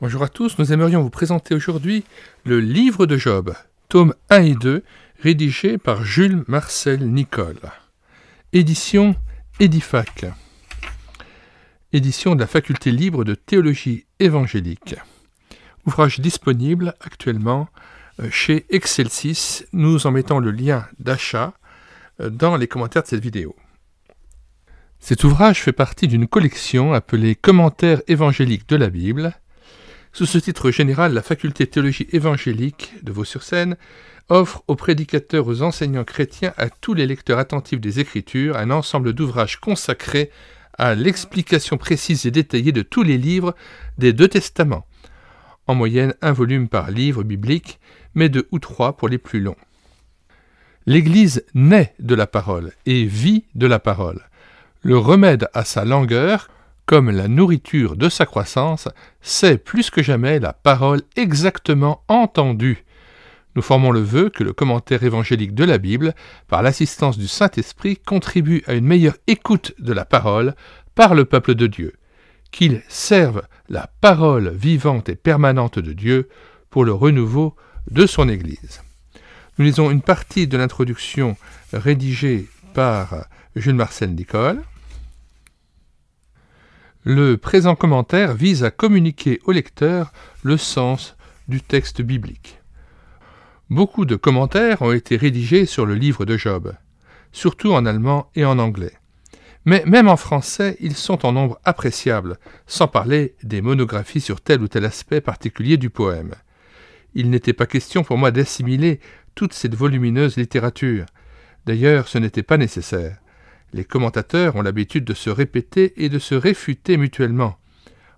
Bonjour à tous, nous aimerions vous présenter aujourd'hui le livre de Job, tomes 1 et 2, rédigé par Jules Marcel Nicole. Édition Edifac. Édition de la Faculté libre de théologie évangélique. Ouvrage disponible actuellement chez Excelsis. Nous en mettons le lien d'achat dans les commentaires de cette vidéo. Cet ouvrage fait partie d'une collection appelée Commentaires évangéliques de la Bible. Sous ce titre général, la Faculté théologie évangélique de Vaux-sur-Seine offre aux prédicateurs, aux enseignants chrétiens, à tous les lecteurs attentifs des Écritures, un ensemble d'ouvrages consacrés à l'explication précise et détaillée de tous les livres des deux testaments. En moyenne, un volume par livre biblique, mais 2 ou 3 pour les plus longs. L'Église naît de la parole et vit de la parole. Le remède à sa langueur, comme la nourriture de sa croissance, c'est plus que jamais la parole exactement entendue. Nous formons le vœu que le commentaire évangélique de la Bible, par l'assistance du Saint-Esprit, contribue à une meilleure écoute de la parole par le peuple de Dieu, qu'il serve la parole vivante et permanente de Dieu pour le renouveau de son Église. Nous lisons une partie de l'introduction rédigée par Jules Marcel Nicole. Le présent commentaire vise à communiquer au lecteur le sens du texte biblique. Beaucoup de commentaires ont été rédigés sur le livre de Job, surtout en allemand et en anglais. Mais même en français, ils sont en nombre appréciable, sans parler des monographies sur tel ou tel aspect particulier du poème. Il n'était pas question pour moi d'assimiler toute cette volumineuse littérature. D'ailleurs, ce n'était pas nécessaire. Les commentateurs ont l'habitude de se répéter et de se réfuter mutuellement.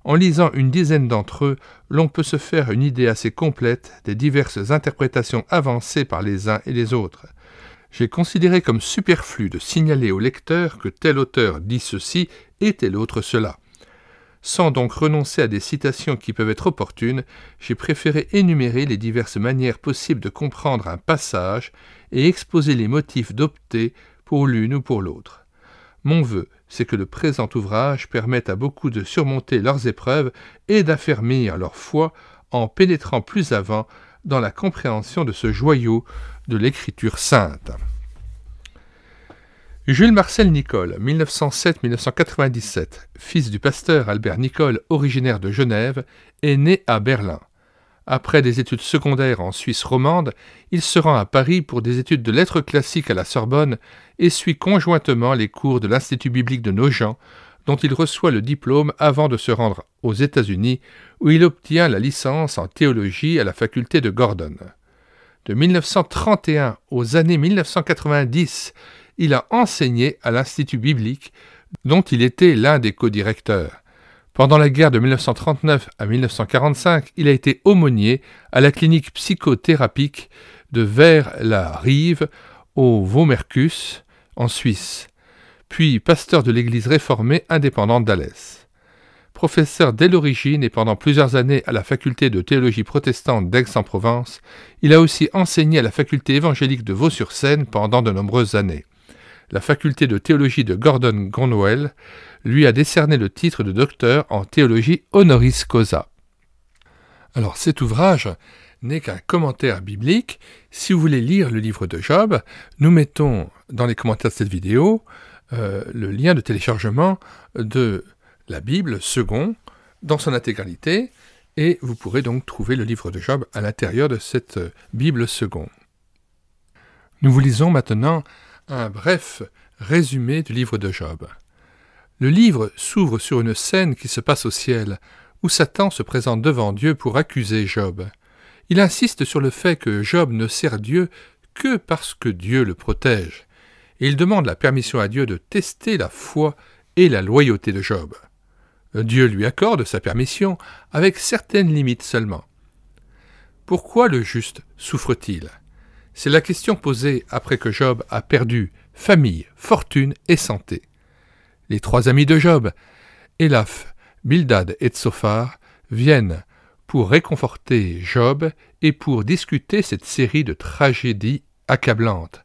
En lisant une dizaine d'entre eux, l'on peut se faire une idée assez complète des diverses interprétations avancées par les uns et les autres. J'ai considéré comme superflu de signaler au lecteur que tel auteur dit ceci et tel autre cela. Sans donc renoncer à des citations qui peuvent être opportunes, j'ai préféré énumérer les diverses manières possibles de comprendre un passage et exposer les motifs d'opter pour l'une ou pour l'autre. Mon vœu, c'est que le présent ouvrage permette à beaucoup de surmonter leurs épreuves et d'affermir leur foi en pénétrant plus avant dans la compréhension de ce joyau de l'Écriture sainte. Jules Marcel Nicole, 1907-1997, fils du pasteur Albert Nicole, originaire de Genève, est né à Berlin. Après des études secondaires en Suisse romande, il se rend à Paris pour des études de lettres classiques à la Sorbonne et suit conjointement les cours de l'Institut biblique de Nogent, dont il reçoit le diplôme avant de se rendre aux États-Unis, où il obtient la licence en théologie à la faculté de Gordon. De 1931 aux années 1990, il a enseigné à l'Institut biblique, dont il était l'un des codirecteurs. Pendant la guerre de 1939 à 1945, il a été aumônier à la clinique psychothérapique de Vers-la-Rive au Vaumercus, en Suisse, puis pasteur de l'église réformée indépendante d'Alès. Professeur dès l'origine et pendant plusieurs années à la faculté de théologie protestante d'Aix-en-Provence, il a aussi enseigné à la faculté évangélique de Vaux-sur-Seine pendant de nombreuses années. La faculté de théologie de Gordon-Conwell lui a décerné le titre de docteur en théologie honoris causa. Alors cet ouvrage n'est qu'un commentaire biblique. Si vous voulez lire le livre de Job, nous mettons dans les commentaires de cette vidéo le lien de téléchargement de la Bible second dans son intégralité et vous pourrez donc trouver le livre de Job à l'intérieur de cette Bible second. Nous vous lisons maintenant un bref résumé du livre de Job. Le livre s'ouvre sur une scène qui se passe au ciel, où Satan se présente devant Dieu pour accuser Job. Il insiste sur le fait que Job ne sert Dieu que parce que Dieu le protège, et il demande la permission à Dieu de tester la foi et la loyauté de Job. Dieu lui accorde sa permission, avec certaines limites seulement. Pourquoi le juste souffre-t-il ? C'est la question posée après que Job a perdu famille, fortune et santé. Les 3 amis de Job, Élaph, Bildad et Tsophar, viennent pour réconforter Job et pour discuter cette série de tragédies accablantes.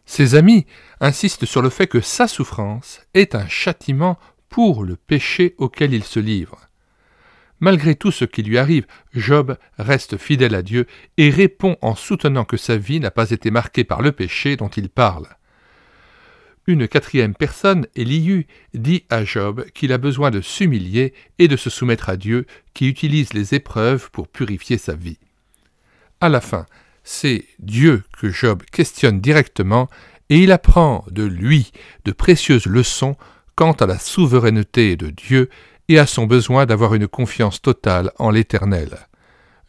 Ses amis insistent sur le fait que sa souffrance est un châtiment pour le péché auquel il se livre. Malgré tout ce qui lui arrive, Job reste fidèle à Dieu et répond en soutenant que sa vie n'a pas été marquée par le péché dont il parle. Une quatrième personne, Élihu, dit à Job qu'il a besoin de s'humilier et de se soumettre à Dieu qui utilise les épreuves pour purifier sa vie. À la fin, c'est Dieu que Job questionne directement et il apprend de lui de précieuses leçons quant à la souveraineté de Dieu et à son besoin d'avoir une confiance totale en l'Éternel.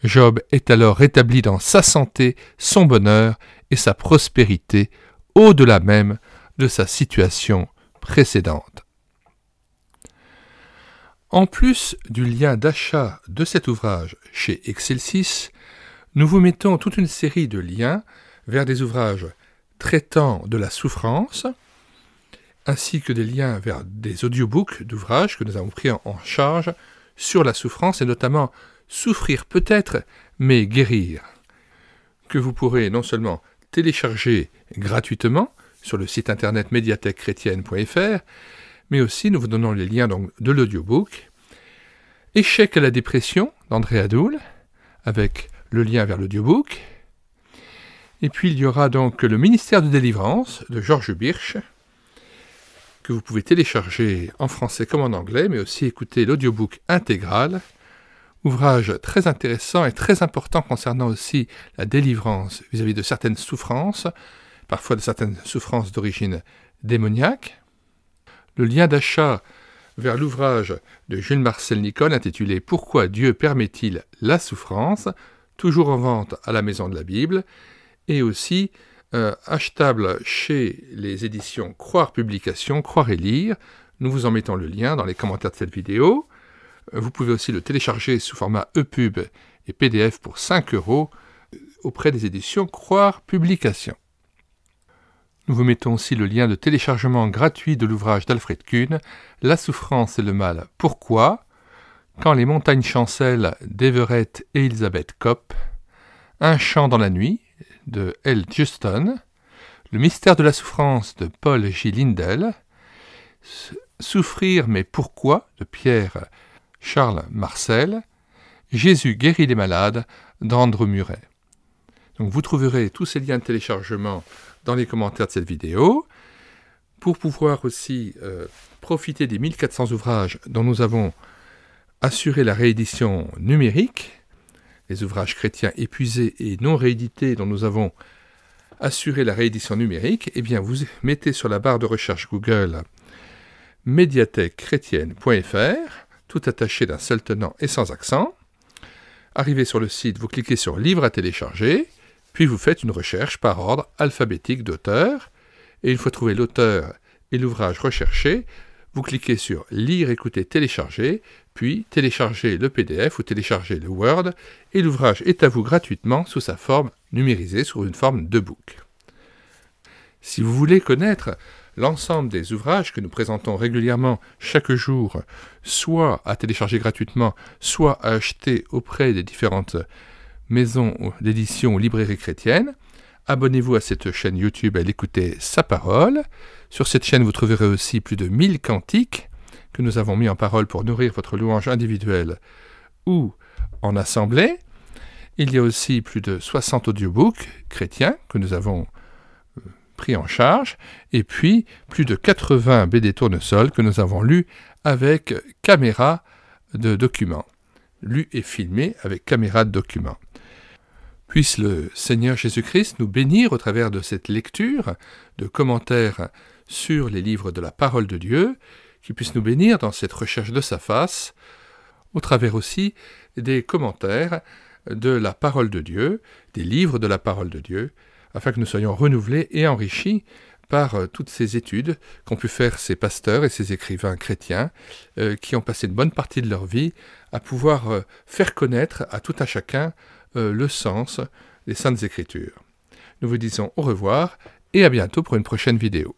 Job est alors rétabli dans sa santé, son bonheur et sa prospérité, au-delà même de sa situation précédente. En plus du lien d'achat de cet ouvrage chez Excelsis, nous vous mettons toute une série de liens vers des ouvrages traitant de la souffrance, ainsi que des liens vers des audiobooks d'ouvrages que nous avons pris en charge sur la souffrance, et notamment « Souffrir peut-être, mais guérir », que vous pourrez non seulement télécharger gratuitement sur le site internet médiathèquechrétienne.fr, mais aussi nous vous donnons les liens donc, de l'audiobook « Échec à la dépression » d'André Adoul, avec le lien vers l'audiobook. Et puis il y aura donc le ministère de délivrance de Georges Birch, que vous pouvez télécharger en français comme en anglais, mais aussi écouter l'audiobook intégral, ouvrage très intéressant et très important concernant aussi la délivrance vis-à-vis de certaines souffrances, parfois de certaines souffrances d'origine démoniaque. Le lien d'achat vers l'ouvrage de Jules-Marcel Nicole intitulé « Pourquoi Dieu permet-il la souffrance ?», toujours en vente à la Maison de la Bible, et aussi achetable chez les éditions Croire Publications, Croire et Lire. Nous vous en mettons le lien dans les commentaires de cette vidéo. Vous pouvez aussi le télécharger sous format EPUB et PDF pour 5 € auprès des éditions Croire Publications. Nous vous mettons aussi le lien de téléchargement gratuit de l'ouvrage d'Alfred Kuhn, La souffrance et le mal, pourquoi ? Quand les montagnes chancellent d'Everett et Elizabeth Kopp, Un chant dans la nuit de L. Juston, Le mystère de la souffrance de Paul J. Lindell, Souffrir mais pourquoi de Pierre Charles Marcel, Jésus guérit les malades d'Andrew Murray. Donc vous trouverez tous ces liens de téléchargement dans les commentaires de cette vidéo. Pour pouvoir aussi profiter des 1400 ouvrages dont nous avons assuré la réédition numérique, les ouvrages chrétiens épuisés et non réédités dont nous avons assuré la réédition numérique, eh bien vous mettez sur la barre de recherche Google médiathèquechrétienne.fr, tout attaché d'un seul tenant et sans accent. Arrivez sur le site, vous cliquez sur Livre à télécharger, puis vous faites une recherche par ordre alphabétique d'auteur, et une fois trouvé l'auteur et l'ouvrage recherché, vous cliquez sur Lire, écouter, télécharger, puis télécharger le PDF ou télécharger le Word, et l'ouvrage est à vous gratuitement sous sa forme numérisée, sous une forme de book. Si vous voulez connaître l'ensemble des ouvrages que nous présentons régulièrement chaque jour, soit à télécharger gratuitement, soit à acheter auprès des différentes maisons d'édition ou librairies chrétiennes, abonnez-vous à cette chaîne YouTube à l'écouter sa parole. Sur cette chaîne, vous trouverez aussi plus de 1000 cantiques que nous avons mis en parole pour nourrir votre louange individuelle ou en assemblée. Il y a aussi plus de 60 audiobooks chrétiens que nous avons pris en charge, et puis plus de 80 BD tournesol que nous avons lus avec caméra de document, lus et filmés avec caméra de document. Puisse le Seigneur Jésus-Christ nous bénir au travers de cette lecture, de commentaires sur les livres de la parole de Dieu, qu'il puisse nous bénir dans cette recherche de sa face, au travers aussi des commentaires de la parole de Dieu, des livres de la parole de Dieu, afin que nous soyons renouvelés et enrichis par toutes ces études qu'ont pu faire ces pasteurs et ces écrivains chrétiens qui ont passé une bonne partie de leur vie à pouvoir faire connaître à tout un chacun le sens des Saintes Écritures. Nous vous disons au revoir et à bientôt pour une prochaine vidéo.